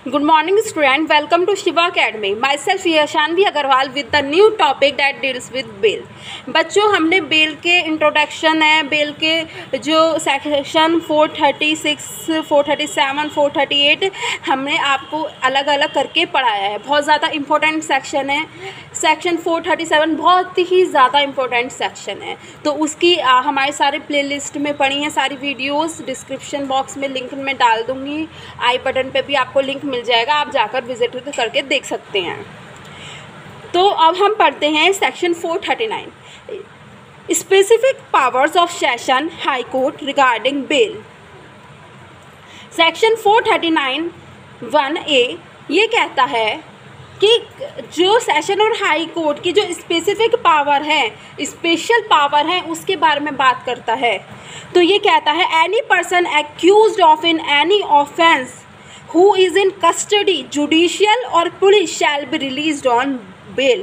Good morning student, welcome to Shiva Academy. Myself Yashanvi Agarwal with the new topic that deals with bail. बच्चों, हमने bell के introduction है, bell के जो section 436, 437, 438 हमने आपको अलग अलग करके पढ़ाया है। बहुत ज़्यादा इम्पोर्टेंट सेक्शन है। सेक्शन 437 बहुत ही ज़्यादा इम्पोर्टेंट सेक्शन है, तो उसकी हमारे सारे प्लेलिस्ट में पड़ी हैं सारी वीडियोस। डिस्क्रिप्शन बॉक्स में लिंक मैं डाल दूँगी, आई बटन पे भी आपको लिंक मिल जाएगा, आप जाकर विजिट करके देख सकते हैं। तो अब हम पढ़ते हैं section 439, specific powers of session high court regarding bail. Section 439 1A ये कहता है कि जो सेशन और हाई कोर्ट की जो स्पेसिफिक पावर है, स्पेशल पावर है, उसके बारे में बात करता है। तो ये कहता है any person accused of in any offence who is in custody, judicial और police shall be released on bail।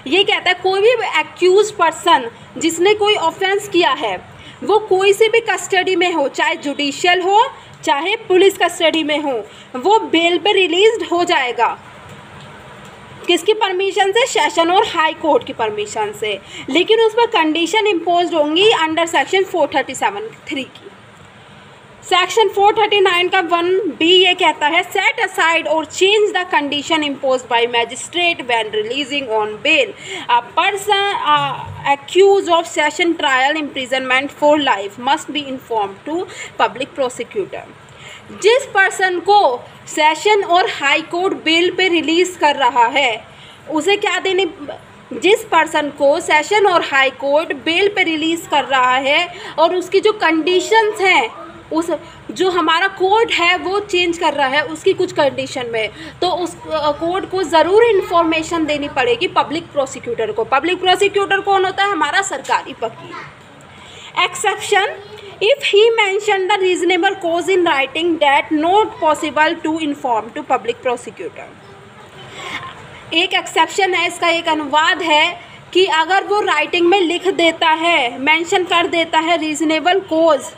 ये कहता है कोई भी एक्यूज पर्सन जिसने कोई ऑफेंस किया है, वो कोई से भी कस्टडी में हो, चाहे जुडिशियल हो चाहे पुलिस कस्टडी में हो, वो बेल पे रिलीज्ड हो जाएगा। किसकी परमिशन से? सेशन और हाई कोर्ट की परमिशन से, लेकिन उस पर कंडीशन इम्पोज होंगी अंडर सेक्शन 437(3) की। सेक्शन 439 का 1B ये कहता है सेट असाइड और change the condition impose by magistrate when releasing on bail a person accuse of session trial imprisonment for life must be inform to public prosecutor. जिस person को session और high court bail पे release कर रहा है उसे क्या देने, जिस पर्सन को सेशन और हाई कोर्ट बेल पे रिलीज कर रहा है और उसकी जो कंडीशंस हैं, उस जो हमारा कोर्ट है वो चेंज कर रहा है उसकी कुछ कंडीशन में, तो उस कोर्ट को ज़रूर इन्फॉर्मेशन देनी पड़ेगी पब्लिक प्रोसिक्यूटर को। पब्लिक प्रोसिक्यूटर कौन होता है? हमारा सरकारी वकील। Exception if he mention the reasonable cause in writing that not possible to inform to public prosecutor. एक एक्सेप्शन है, इसका एक अनुवाद है कि अगर वो राइटिंग में लिख देता है, मेंशन कर देता है रीजनेबल कॉज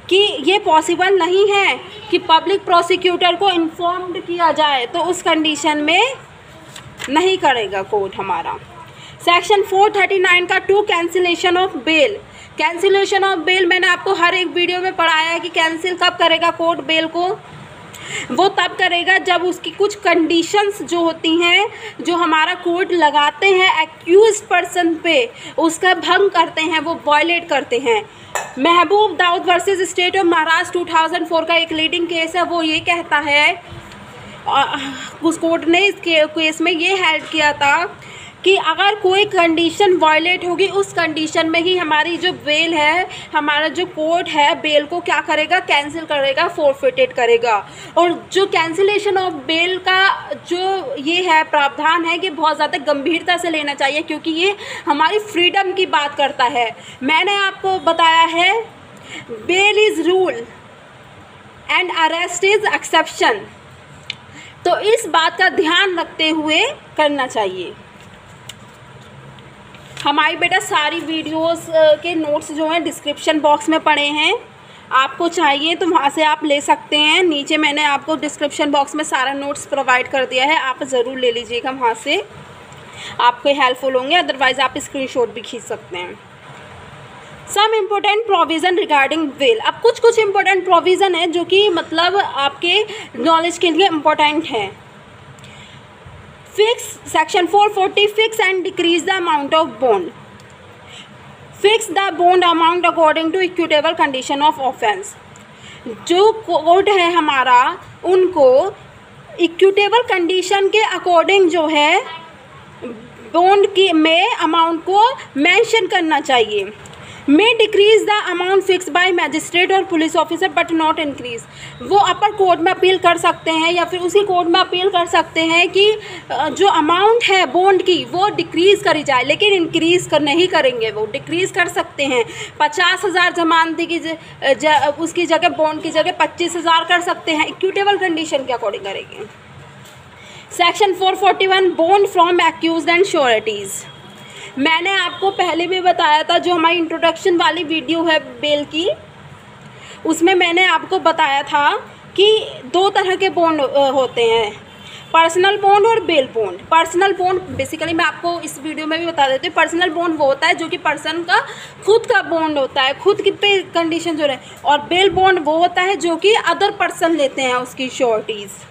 कि ये पॉसिबल नहीं है कि पब्लिक प्रोसिक्यूटर को इन्फॉर्म्ड किया जाए, तो उस कंडीशन में नहीं करेगा कोर्ट हमारा। सेक्शन 439 का 2 cancellation of bail. Cancellation of bail मैंने आपको हर एक वीडियो में पढ़ाया है कि कैंसिल कब करेगा कोर्ट बेल को। वो तब करेगा जब उसकी कुछ कंडीशंस जो होती हैं, जो हमारा कोर्ट लगाते हैं एक्यूज पर्सन पे, उसका भंग करते हैं, वो वायलेट करते हैं। Mehboob Dawood versus state of Maharashtra 2004 का एक लीडिंग केस है, वो ये कहता है, उस कोर्ट ने इस केस में ये हेल्ड किया था कि अगर कोई कंडीशन वायलेट होगी उस कंडीशन में ही हमारी जो बेल है, हमारा जो कोर्ट है बेल को क्या करेगा? कैंसिल करेगा, फोरफिटेड करेगा। और जो कैंसिलेशन ऑफ बेल का जो ये है प्रावधान है कि बहुत ज़्यादा गंभीरता से लेना चाहिए, क्योंकि ये हमारी फ्रीडम की बात करता है। मैंने आपको बताया है bail is rule and arrest is exception, तो इस बात का ध्यान रखते हुए करना चाहिए। हमारी बेटा सारी वीडियोस के नोट्स जो हैं डिस्क्रिप्शन बॉक्स में पड़े हैं, आपको चाहिए तो वहाँ से आप ले सकते हैं। नीचे मैंने आपको डिस्क्रिप्शन बॉक्स में सारा नोट्स प्रोवाइड कर दिया है, आप ज़रूर ले लीजिएगा, वहाँ से आपको हेल्पफुल होंगे। अदरवाइज़ आप स्क्रीनशॉट भी खींच सकते हैं। Some important provision regarding bail. अब कुछ इम्पोर्टेंट प्रोविज़न है जो कि मतलब आपके नॉलेज के लिए इम्पोर्टेंट है। Fix section 440 fix and decrease the amount of bond. Fix the bond amount according to equitable condition of offence. जो कोर्ट है हमारा, उनको इक्विटेबल कंडीशन के अकॉर्डिंग जो है बॉन्ड की में अमाउंट को मेंशन करना चाहिए। May decrease the amount fix by magistrate और police officer but not increase. वो अपर कोर्ट में अपील कर सकते हैं या फिर उसी कोर्ट में अपील कर सकते हैं कि जो अमाउंट है बॉन्ड की वो डिक्रीज़ करी जाए, लेकिन इंक्रीज़ नहीं करेंगे, वो डिक्रीज़ कर सकते हैं। 50,000 जमानती की उसकी जगह बॉन्ड की जगह 25,000 कर सकते हैं, इक्विटेबल कंडीशन के अकॉर्डिंग करेंगे। Section 441 bond from accused and sureties. मैंने आपको पहले भी बताया था, जो हमारी इंट्रोडक्शन वाली वीडियो है बेल की, उसमें मैंने आपको बताया था कि दो तरह के बॉन्ड होते हैं, पर्सनल बॉन्ड और bail bond. Personal bond basically मैं आपको इस वीडियो में भी बता देती हूँ, पर्सनल बॉन्ड वो होता है जो कि पर्सन का खुद का बॉन्ड होता है, खुद की पे कंडीशन जो रहे, और बेल बॉन्ड वो होता है जो कि अदर पर्सन लेते हैं उसकी श्योरिटीज़।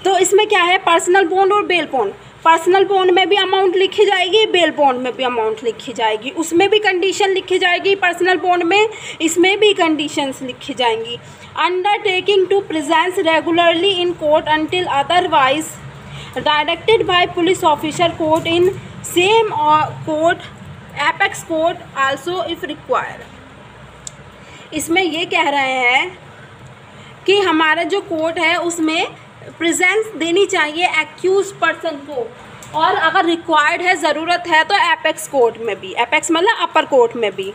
तो इसमें क्या है, पर्सनल बॉन्ड और बेल बॉन्ड। पर्सनल बॉन्ड में भी अमाउंट लिखी जाएगी, बेल बॉन्ड में भी अमाउंट लिखी जाएगी, उसमें भी कंडीशन लिखी जाएगी। पर्सनल बॉन्ड में इसमें भी कंडीशंस लिखी जाएंगी। Undertaking to presence regularly in court until otherwise directed by police officer court in same court apex court also if required. इसमें ये कह रहे हैं कि हमारा जो कोर्ट है उसमें प्रेजेंस देनी चाहिए एक्यूज पर्सन को, और अगर रिक्वायर्ड है, ज़रूरत है, तो एपेक्स कोर्ट में भी, एपेक्स मतलब अपर कोर्ट में भी।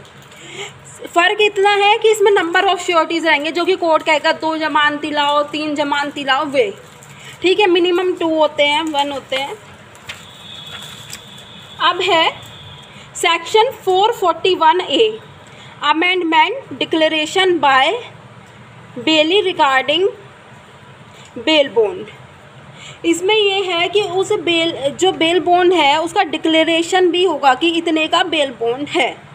फ़र्क इतना है कि इसमें नंबर ऑफ श्योरिटीज़ रहेंगे जो कि कोर्ट कहेगा 2 जमानती लाओ, 3 जमानती लाओ, वे ठीक है, मिनिमम 2 होते हैं, 1 होते हैं। अब है section 441A amendment declaration by bailee regarding bail bond. इसमें ये है कि उस बेल जो बेल बॉन्ड है उसका डिक्लेरेशन भी होगा कि इतने का बेल बॉन्ड है,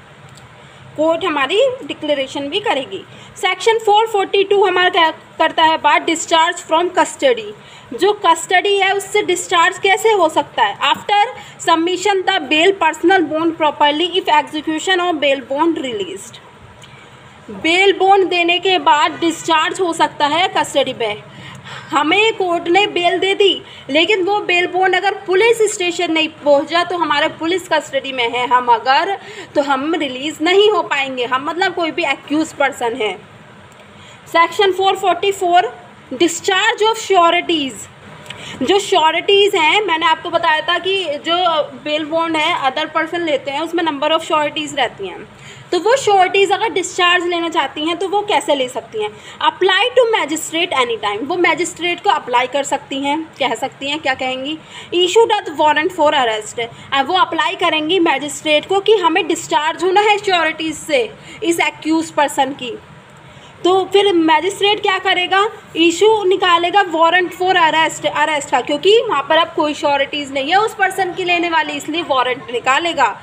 कोर्ट हमारी डिक्लेरेशन भी करेगी। सेक्शन 442 हमारा क्या करता है बात, डिस्चार्ज फ्रॉम कस्टडी। जो कस्टडी है उससे डिस्चार्ज कैसे हो सकता है, after submission the bail personal bond properly if execution of bail bond released. Bail bond देने के बाद डिस्चार्ज हो सकता है कस्टडी में। हमें कोर्ट ने बेल दे दी, लेकिन वो बेल बॉन्ड अगर पुलिस स्टेशन नहीं पहुंचा तो हमारे पुलिस कस्टडी में है हम, अगर तो हम रिलीज़ नहीं हो पाएंगे, हम मतलब कोई भी एक्यूज पर्सन है। Section 444 discharge of sureties. जो श्योरिटीज़ हैं, मैंने आपको बताया था कि जो बेल बॉन्ड है अदर पर्सन लेते हैं उसमें नंबर ऑफ श्योरिटीज़ रहती हैं, तो वो श्योरिटीज़ अगर डिस्चार्ज लेना चाहती हैं तो वो कैसे ले सकती हैं, apply to magistrate any time. वो मैजिस्ट्रेट को अप्लाई कर सकती हैं, कह सकती हैं, क्या कहेंगी, issued a warrant for arrest. वो अप्लाई करेंगी मैजिस्ट्रेट को कि हमें डिस्चार्ज होना है श्योरिटीज़ से इस एक्यूज पर्सन की। तो फिर मैजिस्ट्रेट क्या करेगा, इशू निकालेगा वारंट फॉर अरेस्ट का, क्योंकि वहाँ पर अब कोई श्योरिटीज़ नहीं है उस पर्सन की लेने वाली, इसलिए वारंट निकालेगा।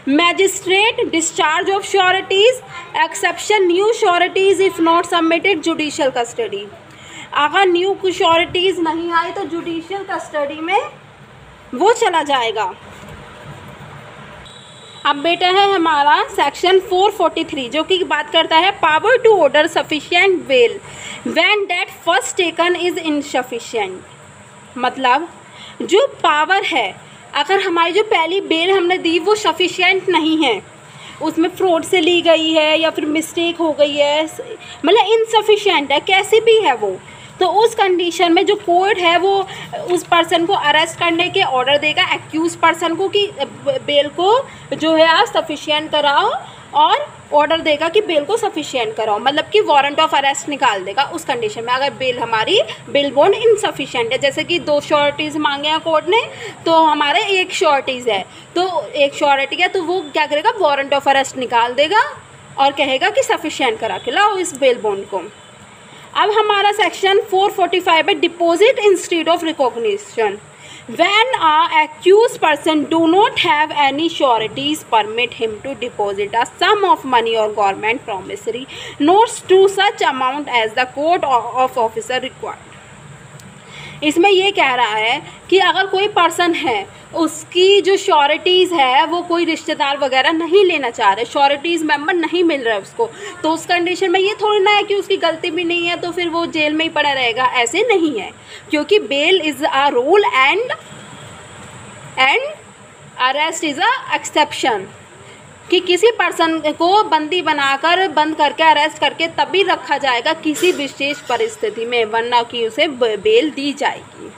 Magistrate discharge of sureties exception new sureties if not submitted judicial custody. अगर न्यू श्योरिटीज़ नहीं आई तो जुडिशियल कस्टडी में वो चला जाएगा। अब बेटा है हमारा सेक्शन 443 जो कि बात करता है power to order sufficient bail when that first taken is insufficient. मतलब जो पावर है, अगर हमारी जो पहली बेल हमने दी वो सफिशिएंट नहीं है, उसमें फ्रॉड से ली गई है या फिर मिस्टेक हो गई है, मतलब इनसफिशिएंट है, कैसी भी है वो, तो उस कंडीशन में जो कोर्ट है वो उस पर्सन को अरेस्ट करने के ऑर्डर देगा एक्यूज पर्सन को कि बेल को जो है आप सफिशिएंट कराओ, और ऑर्डर देगा कि बेल को सफिशिएंट कराओ, मतलब कि वारंट ऑफ अरेस्ट निकाल देगा उस कंडीशन में अगर बेल हमारी बेल बॉन्ड इनसफिशिएंट है। जैसे कि 2 श्योरिटीज़ मांगे हैं कोर्ट ने, तो हमारे 1 श्योरिटीज़ है, तो 1 श्योरिटी है तो वो क्या करेगा, वारंट ऑफ अरेस्ट निकाल देगा और कहेगा कि सफिशिएंट करा के लाओ इस बेल बॉन्ड को। अब हमारा सेक्शन 445 है deposit instead of recognition. When a accused person do not have any sureties permit him to deposit a sum of money or government promissory notes to such amount as the court of officer required। इसमें ये कह रहा है कि अगर कोई person है उसकी जो श्योरिटीज़ है वो कोई रिश्तेदार वगैरह नहीं लेना चाह रहे, श्योरिटीज़ मेंबर नहीं मिल रहा है उसको, तो उस कंडीशन में ये थोड़ी ना है कि उसकी गलती भी नहीं है तो फिर वो जेल में ही पड़ा रहेगा, ऐसे नहीं है, क्योंकि bail is a rule and arrest is a exception, कि किसी पर्सन को बंदी बनाकर बंद करके अरेस्ट करके तभी रखा जाएगा किसी विशेष परिस्थिति में, वरना कि उसे बेल दी जाएगी।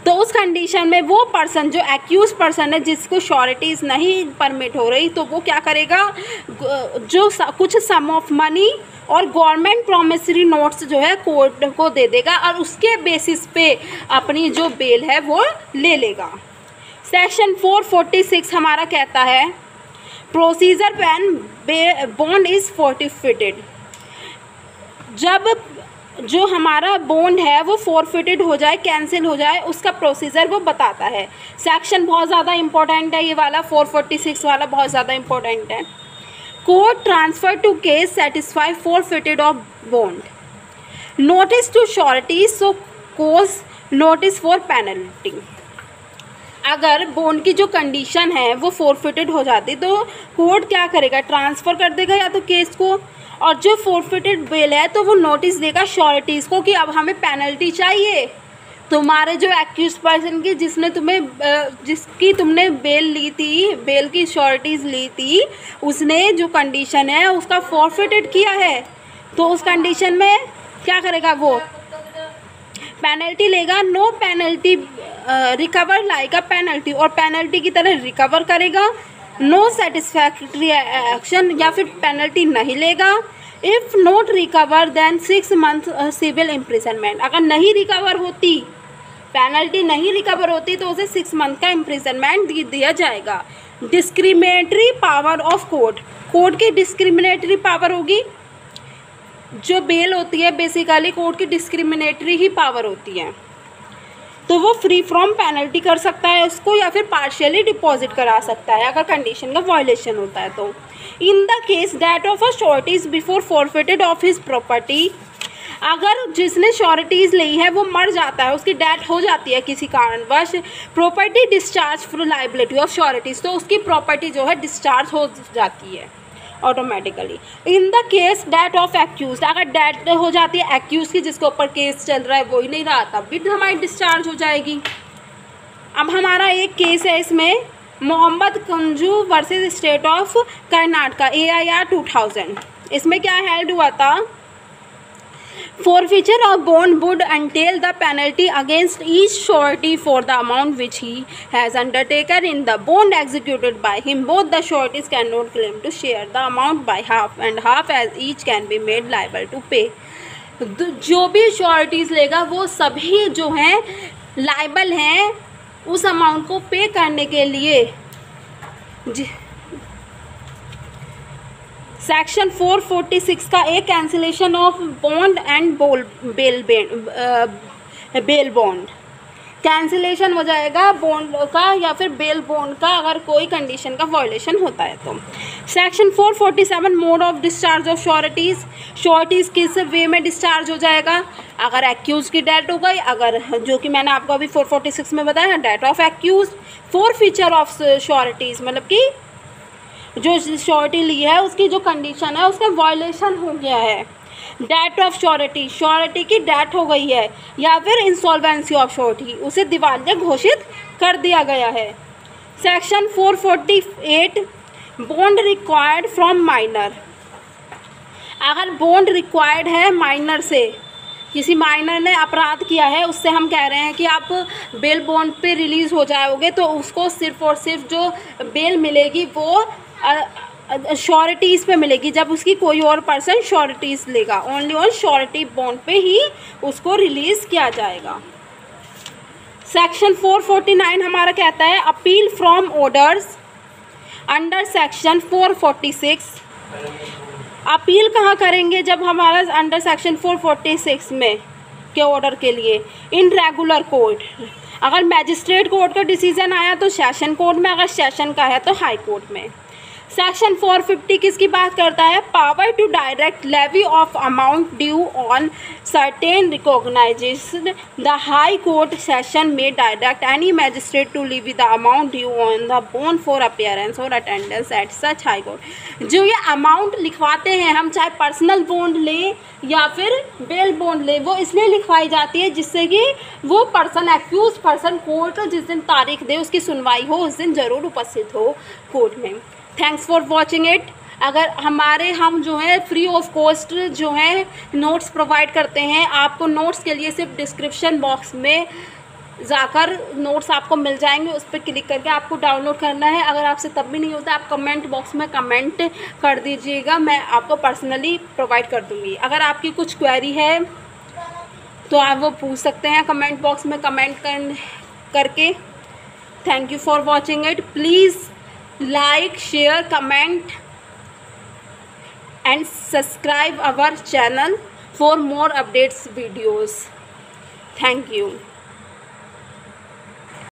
तो उस कंडीशन में वो पर्सन जो एक्यूज पर्सन है जिसको श्योरिटीज़ नहीं परमिट हो रही, तो वो क्या करेगा, जो कुछ सम ऑफ मनी और गवर्नमेंट प्रॉमिसरी नोट्स जो है कोर्ट को दे देगा और उसके बेसिस पे अपनी जो बेल है वो ले लेगा। सेक्शन 446 हमारा कहता है प्रोसीजर व्हेन बॉन्ड इज़ फोर्टिफिटेड। जब जो हमारा बॉन्ड है वो फोरफिटेड हो जाए, कैंसिल हो जाए, उसका प्रोसीजर वो बताता है। सेक्शन बहुत ज़्यादा इंपॉर्टेंट है, ये वाला 446 वाला बहुत ज़्यादा इंपॉर्टेंट है। Court transfer to case satisfy forfeited of bond, notice to surety show cause notice for penalty. अगर बॉन्ड की जो कंडीशन है वो फोरफिटेड हो जाती तो कोर्ट क्या करेगा, ट्रांसफ़र कर देगा या तो केस को, और जो फोरफिटेड बेल है तो वो नोटिस देगा श्योरिटीज़ को कि अब हमें पेनल्टी चाहिए। तुम्हारे जो एक्यूज पर्सन की जिसकी तुमने बेल ली थी, बेल की श्योरिटीज़ ली थी, उसने जो कंडीशन है उसका फोरफिटेड किया है, तो उस कंडीशन में क्या करेगा, वो पेनल्टी लेगा। No penalty recover like a penalty, और पेनल्टी की तरह रिकवर करेगा। नो सेटिस्फैक्ट्री एक्शन, या फिर पेनल्टी नहीं लेगा। If not recover then 6 month civil imprisonment, अगर नहीं रिकवर होती, पेनल्टी नहीं रिकवर होती तो उसे 6 मंथ का इम्प्रिजनमेंट दिया जाएगा। Discriminatory power of court, court की डिस्क्रिमिनेटरी पावर होगी। जो बेल होती है बेसिकली कोर्ट की डिस्क्रिमिनेटरी ही पावर होती है, तो वो फ्री फ्रॉम पेनल्टी कर सकता है उसको, या फिर पार्शियली डिपॉजिट करा सकता है अगर कंडीशन का वायलेशन होता है तो। इन the case that of a sureties before forfeited of his property, अगर जिसने श्योरिटीज़ ली है वो मर जाता है, उसकी डेथ हो जाती है किसी कारणवश, property discharge for liability of sureties, तो उसकी प्रॉपर्टी जो है डिस्चार्ज हो जाती है automatically. In the case death of accuse, अगर डेट हो जाती है एक्यूज की, जिसके ऊपर केस चल रहा है वो ही नहीं रहा, तब भी हमारी डिस्चार्ज हो जाएगी। अब हमारा एक केस है इसमें, Mohammed Kunju versus state of Karnataka, AIR 2000। इसमें क्या हेल्ड हुआ था, forfeiture of bond would entail the penalty against each surety for the amount which he has undertaken in the bond executed by him. Both the sureties cannot claim to share the amount by half and half, as each can be made liable to pay. जो भी sureties लेगा वो सभी जो हैं liable हैं उस amount को पे करने के लिए। सेक्शन 446 का एक cancellation of bond and bail bond, cancellation हो जाएगा बॉन्ड का या फिर बेल बॉन्ड का अगर कोई कंडीशन का वायलेशन होता है तो। Section 447 mode of discharge of sureties, sureties किस वे में डिस्चार्ज हो जाएगा, अगर एक्यूज की डेथ हो गई, अगर जो कि मैंने आपको अभी 446 में बताया death of accuse, forfeiture of sureties मतलब कि जो श्योरिटी ली है उसकी जो कंडीशन है उसका वायलेशन हो गया है, डेट ऑफ श्योरिटी, श्योरिटी की डेथ हो गई है, या फिर इंसॉल्वेंसी ऑफ श्योरिटी, उसे दिवालिया घोषित कर दिया गया है। Section 448 bond required from minor, अगर बॉन्ड रिक्वायर्ड है माइनर से, किसी माइनर ने अपराध किया है उससे हम कह रहे हैं कि आप बेल बॉन्ड पे रिलीज़ हो जाओगे, तो उसको सिर्फ और सिर्फ जो बेल मिलेगी वो श्योरिटीज़ पे मिलेगी, जब उसकी कोई और पर्सन श्योरिटीज़ लेगा, ओनली ऑन श्योरिटी बॉन्ड पे ही उसको रिलीज़ किया जाएगा। सेक्शन 449 हमारा कहता है appeal from orders under section 446, appeal कहाँ करेंगे जब हमारा अंडर सेक्शन 446 में के ऑर्डर के लिए, इन रेगुलर कोर्ट, अगर मैजिस्ट्रेट कोर्ट का डिसीजन आया तो सेशन कोर्ट में, अगर सेशन का है तो हाई कोर्ट में। सेक्शन 450 किसकी बात करता है, power to direct levy of amount due on certain recognizes the high court session में direct any magistrate to levy the amount due on the bond for appearance और attendance at such high court. जो ये amount लिखवाते हैं हम, चाहे personal bond ले या फिर बेल बॉन्ड ले, वो इसलिए लिखवाई जाती है जिससे कि वो पर्सन एक्यूज पर्सन कोर्ट जिस दिन तारीख दे उसकी सुनवाई हो उस दिन ज़रूर उपस्थित हो कोर्ट में। Thanks for watching it. अगर हम जो है फ्री ऑफ कॉस्ट जो है नोट्स प्रोवाइड करते हैं, आपको नोट्स के लिए सिर्फ डिस्क्रिप्शन बॉक्स में जाकर नोट्स आपको मिल जाएंगे, उस पर क्लिक करके आपको डाउनलोड करना है। अगर आपसे तब भी नहीं होता आप कमेंट बॉक्स में कमेंट कर दीजिएगा, मैं आपको पर्सनली प्रोवाइड कर दूँगी। अगर आपकी कुछ क्वेरी है तो आप वो पूछ सकते हैं कमेंट बॉक्स में कमेंट करके। Thank you for watching it. Please like, share, comment and subscribe our channel for more updates videos. Thank you.